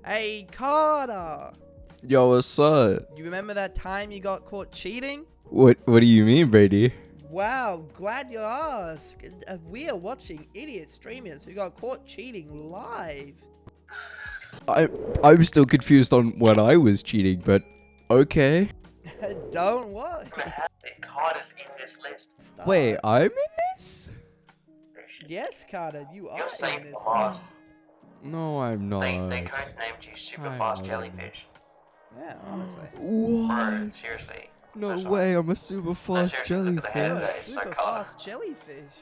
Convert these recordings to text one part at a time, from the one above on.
Hey, Carter! Yo, what's up? You remember that time you got caught cheating? What do you mean, Brady? Wow, glad you asked. We are watching idiot streamers who got caught cheating live. I'm still confused on when I was cheating, but okay. Don't worry. Carter's in this list. Stop. Wait, I'm in this? Yes, Carter, you are You're in safe this. from us. No, I'm not. They codenamed you super I'm fast not. jellyfish. Yeah, honestly. Bro, What? seriously. No That's way, I'm a super fast seriously, look at the You're hair. a Okay, so super Carter. fast jellyfish.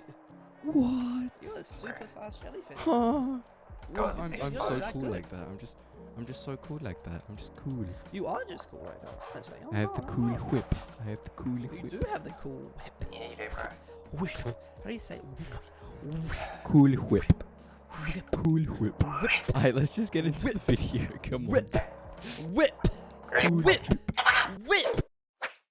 What? You're a super fast jellyfish. Huh? Go What? on, I'm you're so that cool good. like that. I'm just so cool like that. I'm just cool. You are just cool right now. Honestly. I have the cool whip. I have the cool You whip. do have the cool whip. Yeah, you do, bro. Whip. How do you say whip? Cool whip. Whip. Cool whip. Alright, let's just get into the video. Come on. Whip. Whip. Whip. Whip.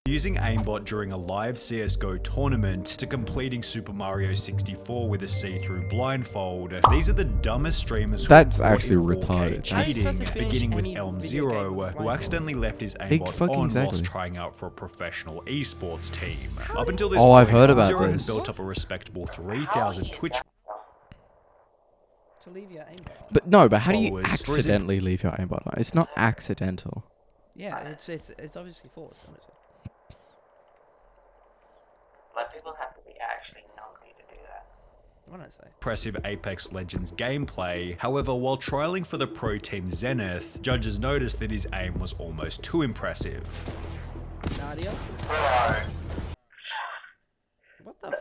Using aimbot during a live CSGO tournament to completing Super Mario 64 with a see-through blindfold. These are the dumbest streamers who That's are caught actually in 4K retarded. How are you cheating, supposed to finish beginning with any Elm video game Zero, with a who blindfold? accidentally left his Fucking aimbot on exactly. whilst trying out for a professional esports team. Up until this Oh, point, I've heard Elm about Zero had this. built up a respectable 3,000 Twitch To leave your aimbot on. But no, but how do you Followers. accidentally leave your aimbot on? It's not accidental. Yeah, it's obviously forced, honestly. Like, people have to be actually nutty to do that. Honestly. impressive Apex Legends gameplay. However, while trialing for the pro team Zenith, judges noticed that his aim was almost too impressive. Nadia? Bro, What the f-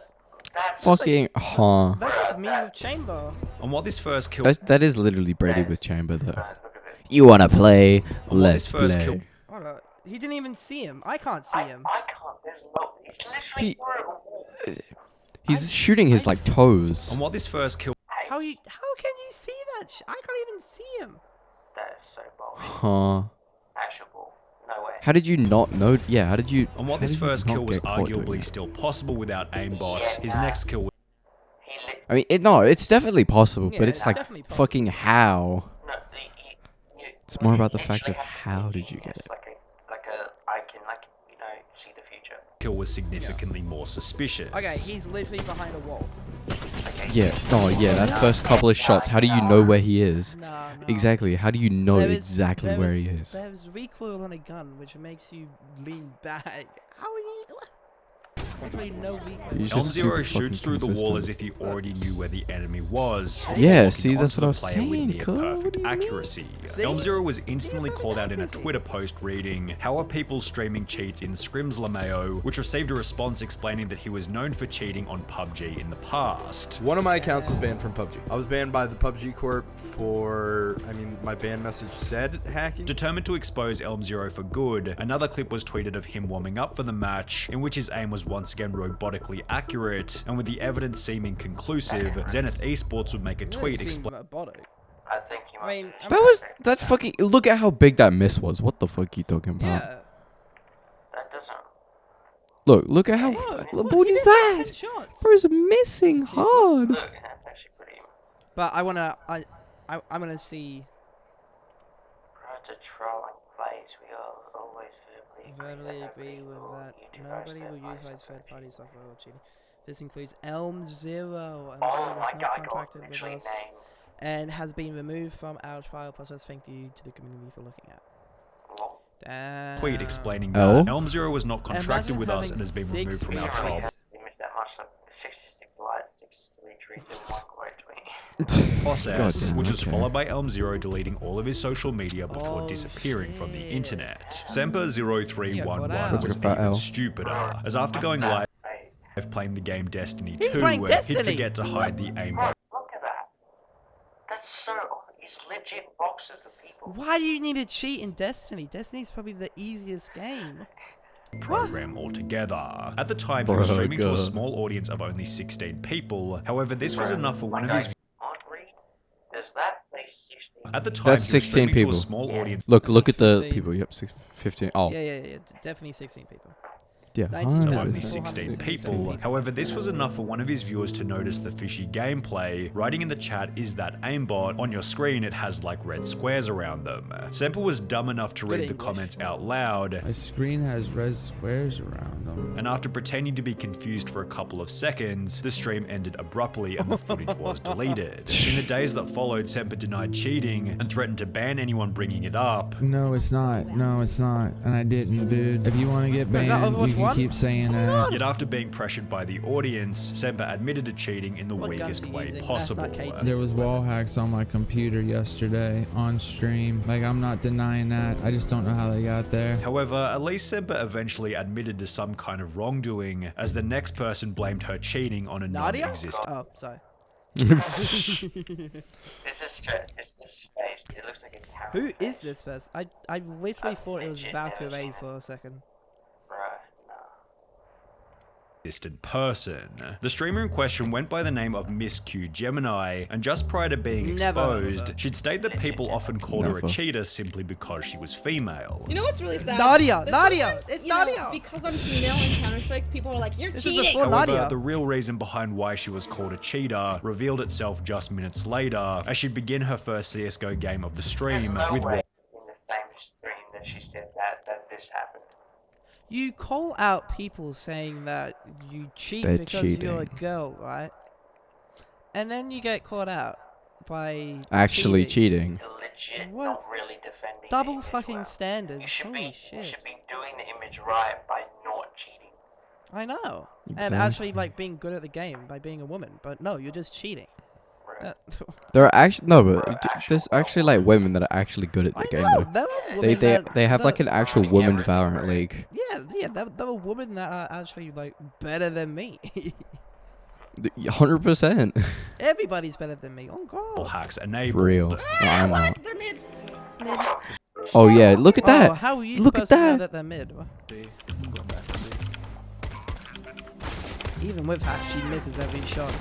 that's Fucking, huh. That's like me with Chamber. And while this first kill That is literally Brady with Chamber, though. look at this. You wanna play? while Let's this first play. kill Hold on. He didn't even see him. I can't see him. I can't, there's no, it's literally He- through a wall. He's shooting his like toes. and while this first kill How can you see that? I can't even see him. That is so bold. Huh. Actionable. No way. How did you not know? Yeah, how did you? And while how this did you first not kill was get caught doing arguably that? still possible without aimbot, his next kill was He lit. I mean, no, it's definitely possible, Yeah, but it's it's like definitely possible. fucking how. No, It's more about the fact of how did you get it. I can, you know, see the future. kill was significantly more suspicious. Okay, he's literally behind a wall. Okay. Yeah, oh yeah, that first couple of shots. How do you know where he is? No. Exactly. How do you know There is- exactly there where is- he is? There's recoil on a gun, which makes you lean back. How are you? Literally no recoil. He's Elm just Zero super shoots fucking through the wall consistent. as if he already knew where the enemy was. Yeah, walking see, that's onto what I was the player with saying, near Cole, what perfect do you mean? accuracy. See? Elm Zero was instantly Yeah, called out in a accuracy. Twitter post reading, "How are people streaming cheats in Scrims LMAO?" which received a response explaining that he was known for cheating on PUBG in the past. One of my accounts was banned from PUBG. I was banned by the PUBG Corp for, my ban message said hacking. Determined to expose Elm Zero for good, another clip was tweeted of him warming up for the match, in which his aim was once again robotically accurate, and with the evidence seeming conclusive, Zenith Esports would make a tweet Seem explaining robotic. I think you I might. mean, That was that fucking. Look at how big that miss was. What the fuck you talking about? yeah. That doesn't. Look at how. Look, What he is did like that? 10 shots. Bro's missing hard. Look, that's actually pretty. But I'm gonna see. Prior to trolling plays, we are always Verbally agree with that. Nobody will utilize third-party software or cheating. This includes Elm Zero. Elm Oh Zero my is god, not I got contracted with literally us name. and has been removed from our trial process. Thank you to the community for looking at. Well, tweet explaining Oh? that Elm Zero was not contracted Imagine with us having and has been 6 removed from we our don't really trial. have the image that much, like 66 likes, 6 retweets, and 1 quote tweet. Process, Goddamn, which was okay. followed by Elm Zero deleting all of his social media before Oh, disappearing from the shit. internet. Semper0311 out. was Fat even L. stupider, as after going live Hey, playing the game Destiny He's 2, playing he'd Destiny. forget to hide the aimbot look at that. That's so. It's legit boxes of people. Why do you need to cheat in Destiny? Destiny's probably the easiest game. program altogether. At the time, he Bro, was streaming to a God. small audience of only 16 people. However, this was enough for one of his. Does that make 60? At the time, That's he was 16 streaming people. to a small audience. Look at the 15. people. Yep, 15. Oh, Yeah, definitely 16 people. Yeah, to 19,467 only 16 people. However, this was enough for one of his viewers to notice the fishy gameplay, writing in the chat, "Is that aimbot? On your screen it has like red squares around them." Semper was dumb enough to read the English. comments out loud, My screen has red squares around them. and after pretending to be confused for a couple of seconds, the stream ended abruptly and the footage was deleted. In the days that followed, Semper denied cheating and threatened to ban anyone bringing it up. No, it's not. No, it's not. And I didn't, dude. If you want to get that banned, Overwatch you can 1? keep saying that. Yet after being pressured by the audience, Semper admitted to cheating in the What guns weakest are you way using? possible. That's not Kate's. There was wall hacks on my computer yesterday on stream. Like, I'm not denying that. I just don't know how they got there. However, at least Semper eventually admitted to some kind of wrongdoing, as the next person blamed her cheating on a Nadia? non-existent. Oh, sorry. Is this face? It looks like a carrot. Who is this person? I literally thought it was Valkyrie for a second. Right. No. Person. The streamer in question went by the name of Miss Q Gemini, and just prior to being Never heard of exposed, her. she'd state that people often called her a Never. cheater simply because she was female. You know what's really sad? Nadia! That Nadia! sometimes, It's you know, Nadia! because I'm female in Counter-Strike, people are like, "You're This is cheating." before However, Nadia. the real reason behind why she was called a cheater revealed itself just minutes later, as she'd begin her first CSGO game of the There's stream no with way in the same stream that she said that this happened. You call out people saying that you cheat They're because you're a cheating. girl, right? And then you get caught out by Actually cheating. You're legit What? not really defending the Double image fucking well. standards. You should Holy be shit. doing the image right by not cheating. I know. And Exactly. actually like being good at the game by being a woman. But no, you're just cheating. Right. There are actually no, but there's actually like women that are actually good at the I game know. though. There are They women they have that- like an actual woman Valorant league. Yeah, there are women that are actually like better than me. 100%. Everybody's better than me. Oh god. hacks For enabled. real. No, I'm What? not. They're mid. Oh yeah, look at Oh, that. how are you Look at supposed to know that. that they're mid? See, I'm going back to see. Even with hacks, she misses every shot.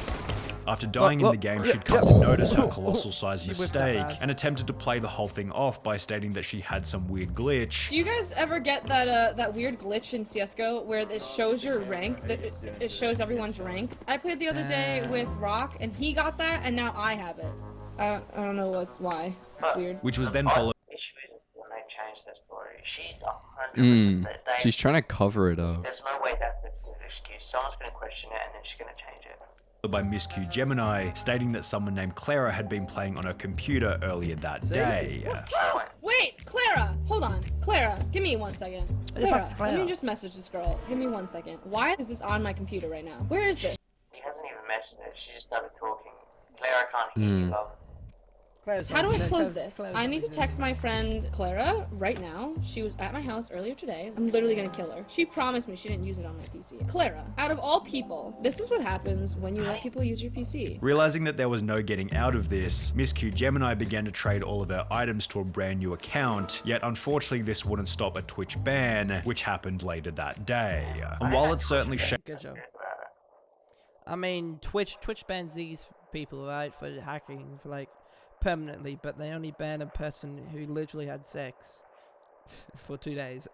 After dying in Look, the game, yeah, she'd come yeah. to notice her colossal sized She whipped that mistake bad. and attempted to play the whole thing off by stating that she had some weird glitch. Do you guys ever get that weird glitch in CS:GO where it shows your rank? That it shows everyone's rank. I played the other day with Rock, and he got that, and now I have it. I don't know why. It's weird. Which was then followed The issue is when they change their story. She's 100%. Mm. They, She's trying to cover it up. there's no way that's a good excuse. Someone's going to question it and then she's going to change it. by Miss Q Gemini, stating that someone named Clara had been playing on her computer earlier that day. Wait, Clara! Hold on. Clara, give me 1 second. the Clara, fuck's let Clara? me just message this girl. Give me 1 second. Why is this on my computer right now? Where is this? She hasn't even mentioned it. She just started talking. Clara, I can't hear you, love. How do I close this? I need to text my friend Clara right now. She was at my house earlier today. I'm literally gonna kill her. She promised me she didn't use it on my PC. Clara, out of all people, this is what happens when you let people use your PC. Realizing that there was no getting out of this, Miss Q Gemini began to trade all of her items to a brand new account, yet unfortunately this wouldn't stop a Twitch ban, which happened later that day. And while it's certainly Good job. I mean, Twitch bans these people, right, for hacking, for like permanently, but they only ban a person who literally had sex for 2 days.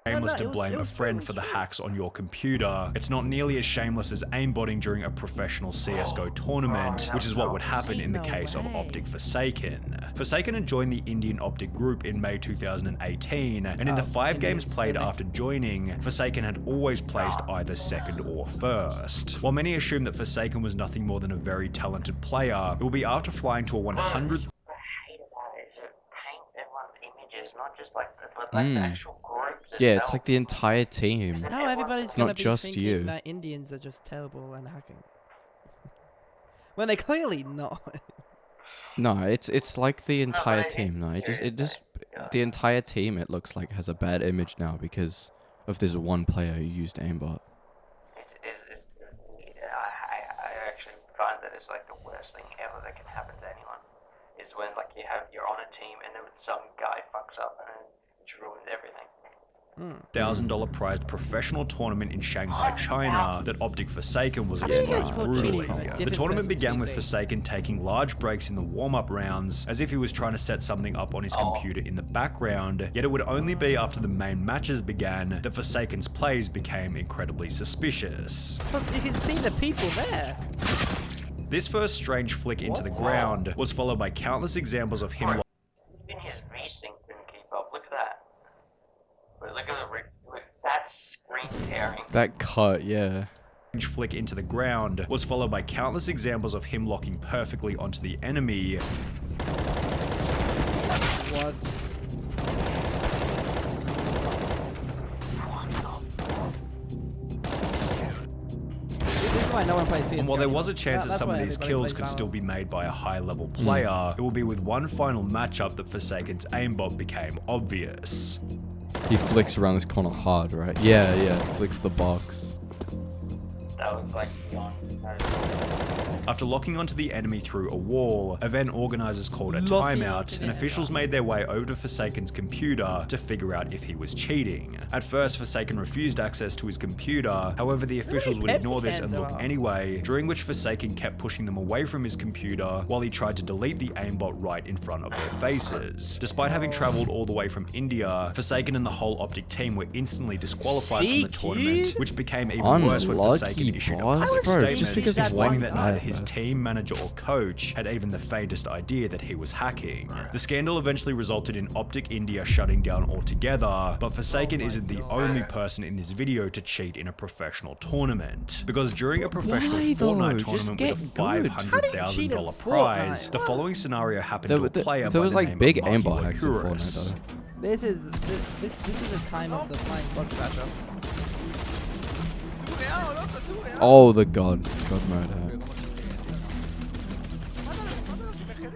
shameless No, to it was- blame it a was friend totally for the true. hacks on your computer, it's not nearly as shameless as aimbotting during a professional CSGO tournament, which is what would happen in the No case of way. Optic Forsaken. Forsaken had joined the Indian Optic group in May 2018, and in the 5 games Indians, played really? after joining, Forsaken had always placed either second or first. While many assume that Forsaken was nothing more than a very talented player, it will be after flying to a 100th What I hate about it is it paints everyone's images, not just like the actual groups. Yeah, it's itself. like the entire team. Now everybody's not gonna be just thinking you. that Indians are just terrible and hacking. When they're clearly not. No, it's like the entire but team. No, it's it just serious, the entire team. It looks like has a bad image now because of this one player who used aimbot. I actually find that it's like the worst thing ever that can happen to anyone. Is when like you're on a team and then some guy fucks up and it just ruins everything. $1,000 prized professional tournament in Shanghai, China that Optic Forsaken was exposed brutally. The tournament began with Forsaken taking large breaks in the warm-up rounds as if he was trying to set something up on his computer in the background, yet it would only be after the main matches began that Forsaken's plays became incredibly suspicious. But you can see the people there. This first strange flick into the ground was followed by countless examples of him Even his resync couldn't keep up. Look at that. Look at that screen tearing. That cut, yeah. flick into the ground was followed by countless examples of him locking perfectly onto the enemy. What? This is why no one plays CS:GO. And while there was a chance that That's some of why these everybody kills plays could Valorant. still be made by a high-level player, it will be with one final matchup that Forsaken's aimbot became obvious. He flicks around this corner hard, right? Yeah, flicks the box. That was like beyond. After locking onto the enemy through a wall, event organizers called a timeout, and officials made their way over to Forsaken's computer to figure out if he was cheating. At first, Forsaken refused access to his computer, however the officials would ignore this and look anyway, during which Forsaken kept pushing them away from his computer while he tried to delete the aimbot right in front of their faces. Despite having traveled all the way from India, Forsaken and the whole Optic team were instantly disqualified from the tournament, which became even worse when Forsaken issued a public statement just because of explaining one that neither guy. his team, manager or coach had even the faintest idea that he was hacking. The scandal eventually resulted in Optic India shutting down altogether, but Forsaken isn't the only person in this video to cheat in a professional tournament. Because during a professional Why, though? Fortnite Just tournament with a get good. $500,000 prize, the following scenario happened to a player There by was the like name big of Marky aimbot hacks in Wakuris. Fortnite though. This is the time of the flying bug crasher. Oh, the god mode hacks.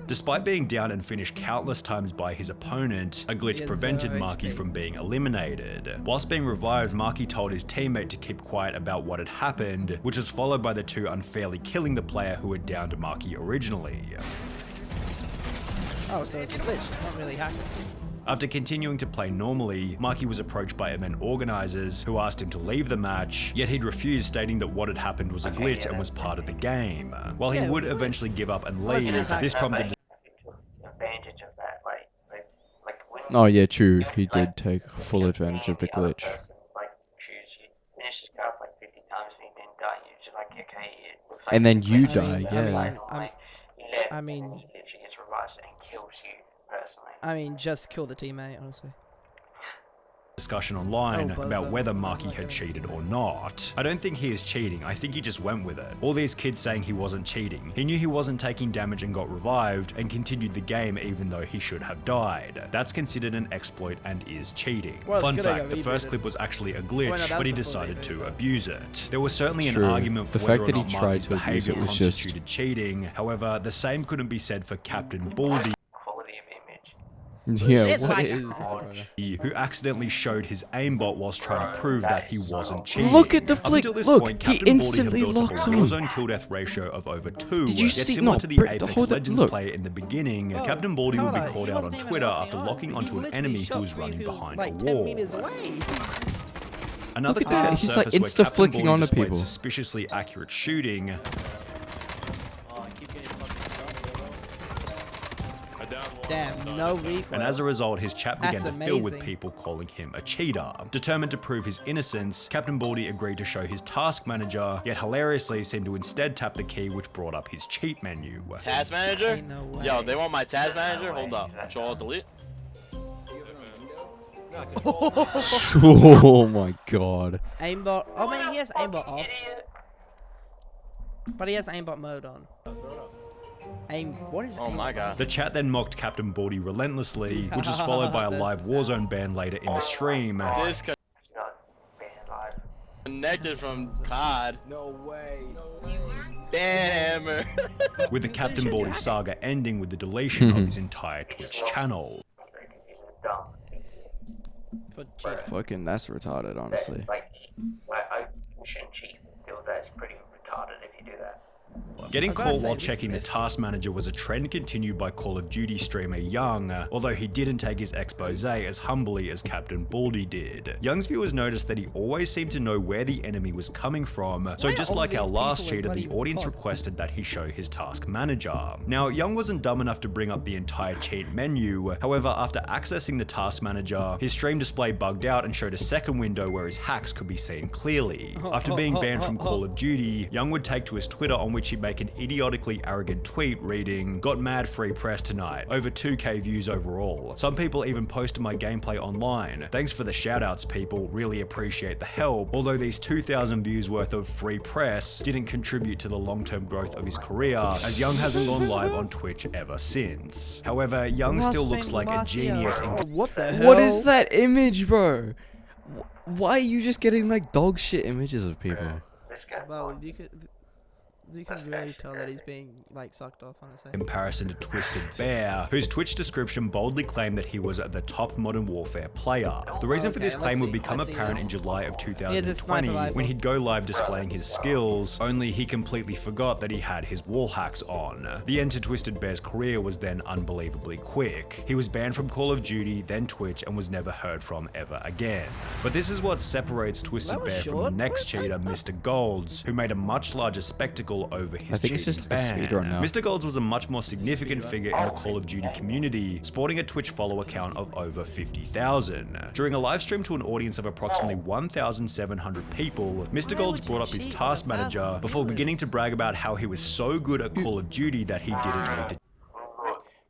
Despite being down and finished countless times by his opponent, a glitch He has prevented 0 Marky HP. from being eliminated. Whilst being revived, Marky told his teammate to keep quiet about what had happened, which was followed by the two unfairly killing the player who had downed Marky originally. Oh, so it's a glitch. It's not really hacking. After continuing to play normally, Marky was approached by event organizers who asked him to leave the match, yet he'd refused, stating that what had happened was a glitch and was part of the game. While he Yeah, would it was a glitch. eventually give up and Well, leave, it's like- this prompted Advantage of that, like when Oh yeah, true. you, He like, did take full advantage of the other glitch. person, like, choose you finish this card like 50 times and then die, you're just like, okay, it looks like And then it's you glitched. die, And yeah. like, I mean- and he literally gets revived and kills you personally. I mean, just kill the teammate, honestly. discussion online Oh, about bozo. whether Marky had cheated or not. I don't think he is cheating, I think he just went with it. All these kids saying he wasn't cheating. He knew he wasn't taking damage and got revived, and continued the game even though he should have died. That's considered an exploit and is cheating. Well, Fun good I fact, got the first rebooted. clip was actually a Well, glitch, no, that but he was before decided rebooted. to abuse it. There was certainly an True. argument for The whether fact or that he not tried Marky's to abuse behavior it was just- constituted cheating. However, the same couldn't be said for Captain Baldy, Quality of image. Yeah, It's what like- is that? who accidentally showed his aimbot whilst trying to prove that he wasn't cheating. Look at the Up flick, until this look, point, he Captain Baldy had instantly built up locks a on. real zone kill death ratio of over 2. Did you Yet see- similar no, to the Brit, Apex hold it, Legends look. player in the beginning, Oh, Captain Baldy would be Carlo, called he out on wasn't even Twitter locking after on. locking He onto an literally enemy who shot was through running who was, behind like, a 10 wall. meters away. Another Look at that, clip he's, like, surfaced where insta Captain flicking Baldy onto displayed people. suspiciously accurate shooting. Damn, no recoil. And as a result, his chat began That's to fill with amazing. people calling him a cheater. Determined to prove his innocence, Captain Baldy agreed to show his task manager, yet hilariously seemed to instead tap the key which brought up his cheat menu. Task manager? Ain't no way. Yo, they want my task manager? Hold up. Control delete. Oh my god. Aimbot. Oh man, he has aimbot off. But he has aimbot mode on. What is Oh aimbot? my god. The chat then mocked Captain Baldy relentlessly, which was followed by a This live is Warzone ban later in the stream. It's not banned live. Disconnected from COD. No way. Ban hammer. With the Captain Baldy saga ending with the deletion of his entire Twitch channel. Very confusing. Dumb. For cheating. Fucking, that's retarded, honestly. Like, I shouldn't cheat. Feel that's pretty retarded if you do that. Getting I've gotta caught say, while this checking the myth- task manager was a trend continued by Call of Duty streamer Young, although he didn't take his expose as humbly as Captain Baldy did. Young's viewers noticed that he always seemed to know where the enemy was coming from, so Why are just all like our these last people in cheater, the bloody audience pod? requested that he show his task manager. Now, Young wasn't dumb enough to bring up the entire cheat menu, however, after accessing the task manager, his stream display bugged out and showed a second window where his hacks could be seen clearly. After being banned from Call of Duty, Young would take to his Twitter, on which he'd make an idiotically arrogant tweet reading, "Got mad free press tonight, over 2k views overall. Some people even posted my gameplay online. Thanks for the shoutouts, people, really appreciate the help, although these 2,000 views worth of free press didn't contribute to the long-term growth of his career, as Young hasn't gone live on Twitch ever since. However, Young still looks like a genius in What the hell? What is that image, bro? Why are you just getting like dog shit images of people? This guy. Well, you can really tell that he's being like sucked off, honestly. comparison to Twisted Bear, whose Twitch description boldly claimed that he was the top Modern Warfare player. The reason for this Okay, claim let's would see, become let's see apparent this. in July of Here's a 2020 sniper rifle. when he'd go live displaying his skills, only he completely forgot that he had his wall hacks on. The end to Twisted Bear's career was then unbelievably quick. He was banned from Call of Duty, then Twitch, and was never heard from ever again. But this is what separates Twisted That was Bear from the short. next cheater, Mr. Golds, who made a much larger spectacle over his I think it's just like a cheating speedrun ban. now. Mr. Golds was a much more significant figure in the Call of Duty community, sporting a Twitch follower count of over 50,000. During a live stream to an audience of approximately 1,700 people, Mr. Golds brought up his task manager before beginning to brag about how he was so good at Call of Duty that he didn't need to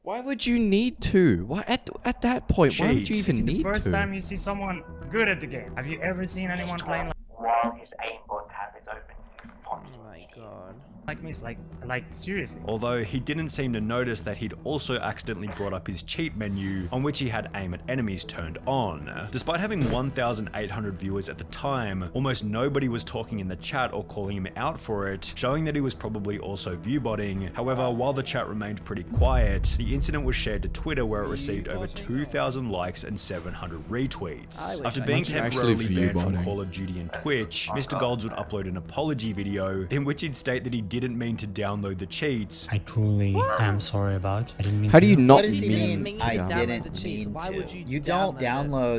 Why would you need to? Why at that point? Why would you cheat. even This is need the first to? time you see someone good at the game. Have you ever seen anyone playing While his aimbot tab is open, you punch Oh my god. like me? It's like seriously. Although he didn't seem to notice that he'd also accidentally brought up his cheat menu, on which he had aim at enemies turned on. Despite having 1,800 viewers at the time, almost nobody was talking in the chat or calling him out for it, showing that he was probably also viewbotting. However, while the chat remained pretty quiet, the incident was shared to Twitter, where it received over 2,000 likes and 700 retweets. After being Imagine temporarily actually banned from viewbotting. Call of Duty and Twitch, Mr. Golds would upload an apology video in which he'd state that he didn't mean to download the cheats. I truly am sorry about. I didn't mean How do you not What does he didn't mean? mean to I download didn't the cheats. mean Why to. would you You don't download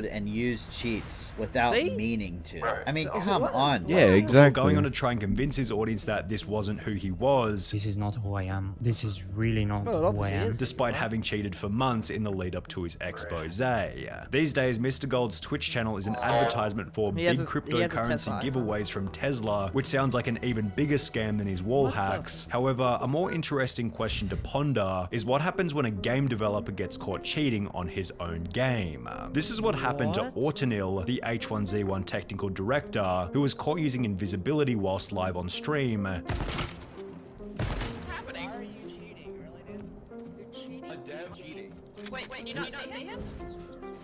download and use cheats without See? meaning to. Right. I mean, come on. Yeah, Before exactly. going on to try and convince his audience that this wasn't who he was, This is not who I am. This is really not Well, who I obviously am. is. despite having cheated for months in the lead up to his expose. These days, Mr. Gold's Twitch channel is an advertisement for He big has a cryptocurrency Tesla. giveaways from Tesla, which sounds like an even bigger scam than his wall hacks. However, a more interesting question to ponder is what happens when a game developer gets caught cheating on his own game. This is what happened to Autonil, the H1Z1 technical director, who was caught using invisibility whilst live on stream.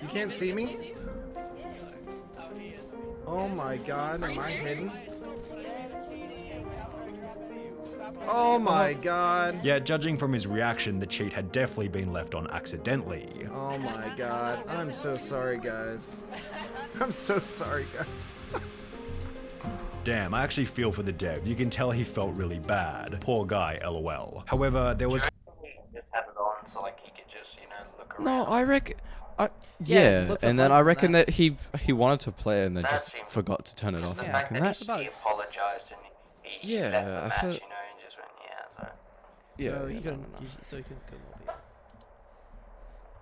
You can't see me? Oh my god, am I hidden? Oh my god. Yet, judging from his reaction, the cheat had definitely been left on accidentally. Oh my god. I'm so sorry, guys. I'm so sorry, guys. Damn, I actually feel for the dev. You can tell he felt really bad. Poor guy, lol. However, there was just have it on so like he could just, look around. No, I reckon. Yeah, Yeah, look for and then bugs I and reckon that. that he wanted to play it and then That just seems- forgot to turn it Just off. the Yeah, fact And that that, he apologized and he Yeah, left the I match, feel- and just went, yeah, so. yeah, So yeah, you no, can, no, no. so you can kill more people.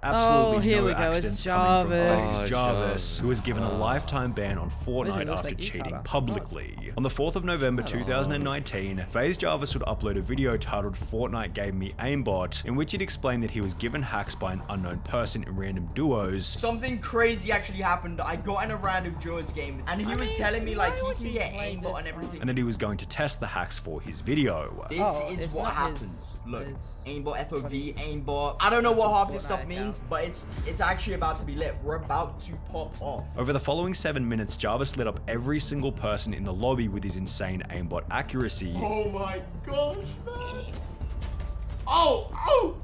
absolutely Oh, here no we go, it's accidents coming from Jarvis. FaZe Oh, Jarvis, Jarvis. who was given a lifetime ban on Fortnite looks after like you, cheating Carter. publicly. On the 4th of November 2019, FaZe Jarvis would upload a video titled Fortnite Gave Me Aimbot, in which he'd explained that he was given hacks by an unknown person in random duos. Something crazy actually happened. I got in a random duos game and he was telling me like he can get aimbot and everything. And that he was going to test the hacks for his video. This Oh, is it's what not happens. his- Look, his aimbot, FOV, aimbot. I don't know what half this Fortnite stuff account. means, but it's actually about to be lit. We're about to pop off. Over the following 7 minutes, Jarvis lit up every single person in the lobby with his insane aimbot accuracy. Oh my gosh, man. Oh!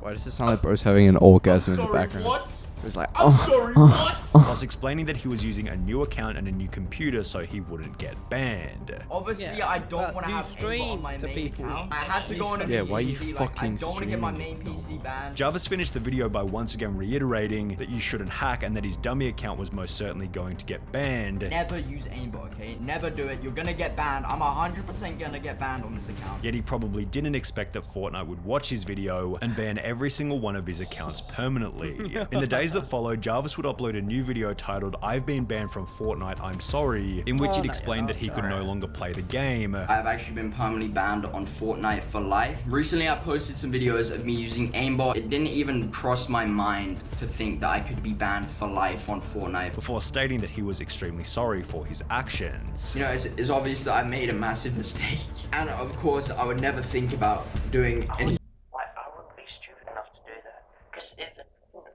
Why does it sound like bro's having an orgasm in the background? What? It was like, Plus explaining that he was using a new account and a new computer so he wouldn't get banned. Obviously, Yeah, I don't but want to you have aimbot stream on my to main people. account. I had to go on a Yeah, new why are you PC. fucking I don't want to get my streaming main it, PC banned. Jarvis finished the video by once again reiterating that you shouldn't hack and that his dummy account was most certainly going to get banned. Never use aimbot, okay? Never do it. You're gonna get banned. I'm 100% gonna get banned on this account. Yet he probably didn't expect that Fortnite would watch his video and ban every single one of his accounts permanently. In the days that followed, Jarvis would upload a new video titled "I've been banned from Fortnite, I'm sorry," in which he'd explained that he could no longer play the game. I've actually been permanently banned on Fortnite for life. Recently, I posted some videos of me using aimbot. It didn't even cross my mind to think that I could be banned for life on Fortnite. Before stating that he was extremely sorry for his actions. You know, it's obvious that I made a massive mistake. And of course, I would never think about doing any... I wouldn't be stupid enough to do that. Because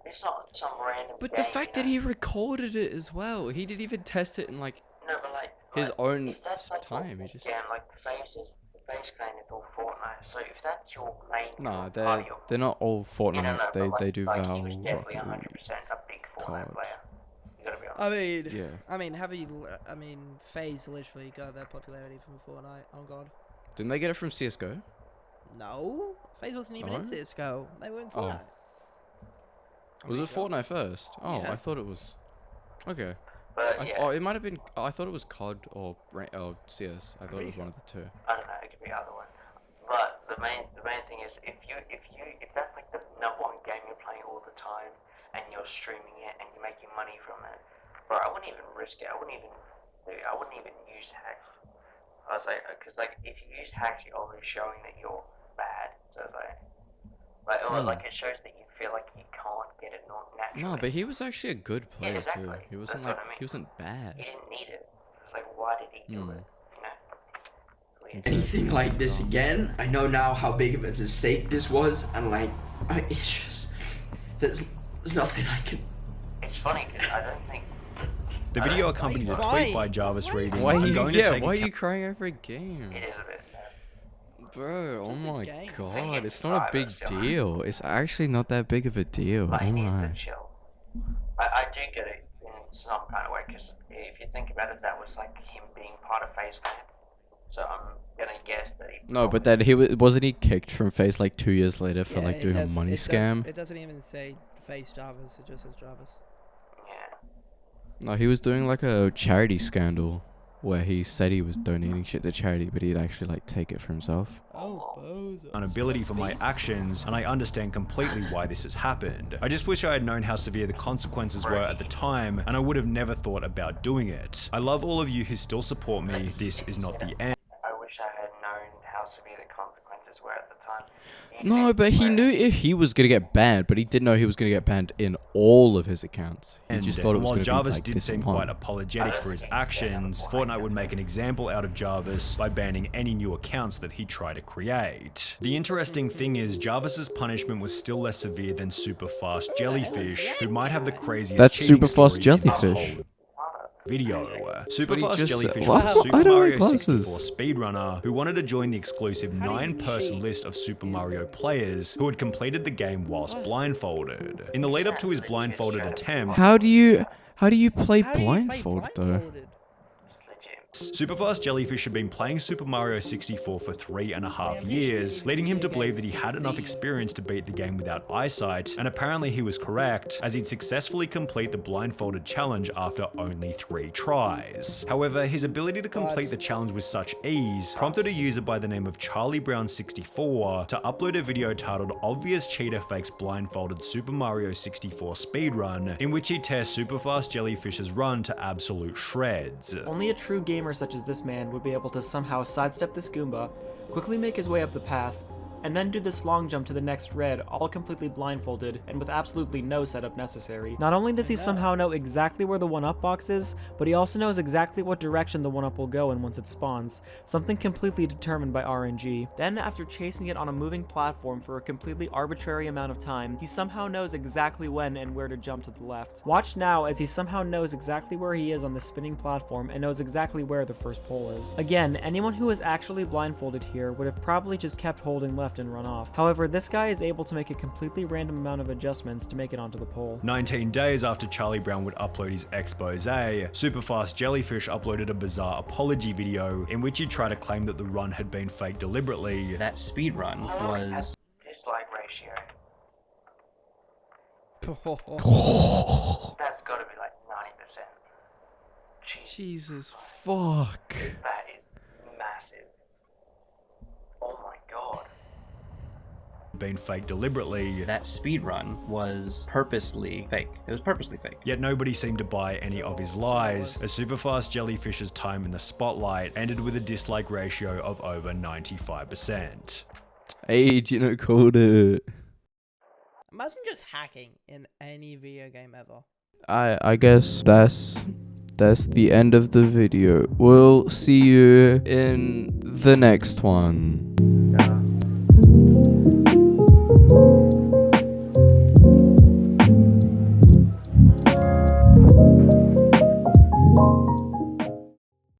it's not some random But the game, fact you that know? he recorded it as well, he didn't even test it in like No, but like... his own if that's like time. He just Yeah, like the face clan is all Fortnite. So if that's your main... nah, part of your... they're not all Fortnite. No, they but they do like, Val, he was definitely Rocket 100% League, a big Fortnite COD. player. You gotta be honest. I mean, Yeah. I mean, FaZe literally got their popularity from Fortnite. Oh god. Didn't they get it from CS:GO? No, FaZe wasn't even in No? CS:GO. They were in Oh. Fortnite. Was it Fortnite first? Oh, Yeah. I thought it was. Okay. But yeah, Oh, it might have been. I thought it was COD or CS. I thought it was one of the two. I don't know, it could be either one. But the main thing is if that's like the number one game you're playing all the time and you're streaming it and you're making money from it, bro, I wouldn't even risk it. I wouldn't even use hacks. I was because if you use hacks, you're already showing that you're bad. So it's like it shows that you feel like you can't get it naturally. No, but he was actually a good player exactly. too. He wasn't That's like what I mean. he wasn't bad. He didn't need it. It was like, why did he do it? You know? Weird. Anything like this again, I know now how big of a mistake this was, and like, it's just... There's nothing I can... It's funny because I don't think... The video accompanied a tweet crying? by Jarvis reading, Why are "I'm you? going to Yeah, take why are account-" you crying over a game? It is a bit sad. Bro, oh my game. god, it's Right, not a but big still. deal. It's actually not that big of a deal. But Oh he needs my. to chill. I do get it in some kind of way, because if you think about it, that was like him being part of FaZe Clan. So I'm gonna guess that he... No, but then wasn't he kicked from FaZe like 2 years later for like it doing a does- money it does- scam? It doesn't even say FaZe Jarvis. It just says Jarvis. Yeah. No, he was doing like a charity scandal where he said he was donating shit to charity, but he'd actually like take it for himself. Oh, bozo. Accountability for my actions, and I understand completely why this has happened. I just wish I had known how severe the consequences were at the time, and I would have never thought about doing it. I love all of you who still support me. This is not the end. I wish I had known how severe the consequences were at the time. No, but he knew if he was gonna get banned, but he didn't know he was gonna get banned in all of his accounts. He just thought it was While gonna Jarvis be like did this seem one. quite apologetic for his actions, Fortnite would make an example out of Jarvis by banning any new accounts that he tried to create. The interesting thing is, Jarvis's punishment was still less severe than Super Fast Jellyfish, who might have the craziest That's cheating Super Fast story in this Jellyfish. whole video. Super But he Fast just- Jellyfish Wow, was a Super I don't Mario like 64 glasses. speedrunner who wanted to join the exclusive How do you 9-person cheat? list of Super Mario players who had completed the game whilst blindfolded. In the lead up to his blindfolded attempt, How do you play How do you play blindfolded though? blindfolded? It's legit. Superfast Jellyfish had been playing Super Mario 64 for 3.5 years, leading him to believe that he had enough experience to beat the game without eyesight, and apparently he was correct, as he'd successfully complete the blindfolded challenge after only 3 tries. However, his ability to complete the challenge with such ease prompted a user by the name of Charlie Brown 64 to upload a video titled "Obvious Cheater Fakes Blindfolded Super Mario 64 Speedrun," in which he tears Superfast Jellyfish's run to absolute shreds. Only a true gamer such as this man would be able to somehow sidestep this Goomba, quickly make his way up the path, and then do this long jump to the next red, all completely blindfolded and with absolutely no setup necessary. Not only does he somehow know exactly where the 1-up box is, but he also knows exactly what direction the 1-up will go in once it spawns, something completely determined by RNG. Then, after chasing it on a moving platform for a completely arbitrary amount of time, he somehow knows exactly when and where to jump to the left. Watch now as he somehow knows exactly where he is on the spinning platform and knows exactly where the first pole is. Again, anyone who was actually blindfolded here would have probably just kept holding left often run off. However, this guy is able to make a completely random amount of adjustments to make it onto the poll. 19 days after Charlie Brown would upload his expose, Superfast Jellyfish uploaded a bizarre apology video in which he tried to claim that the run had been faked deliberately. That speed run was... Dislike ratio. That's gotta be like 90%. Jesus fuck. That is massive. Oh my god. Been faked deliberately. That speed run was purposely fake. It was purposely fake. Yet nobody seemed to buy any of his lies, as Superfast Jellyfish's time in the spotlight ended with a dislike ratio of over 95%. Hey, Gino called it. Imagine just hacking in any video game ever. I guess that's the end of the video. We'll see you in the next one.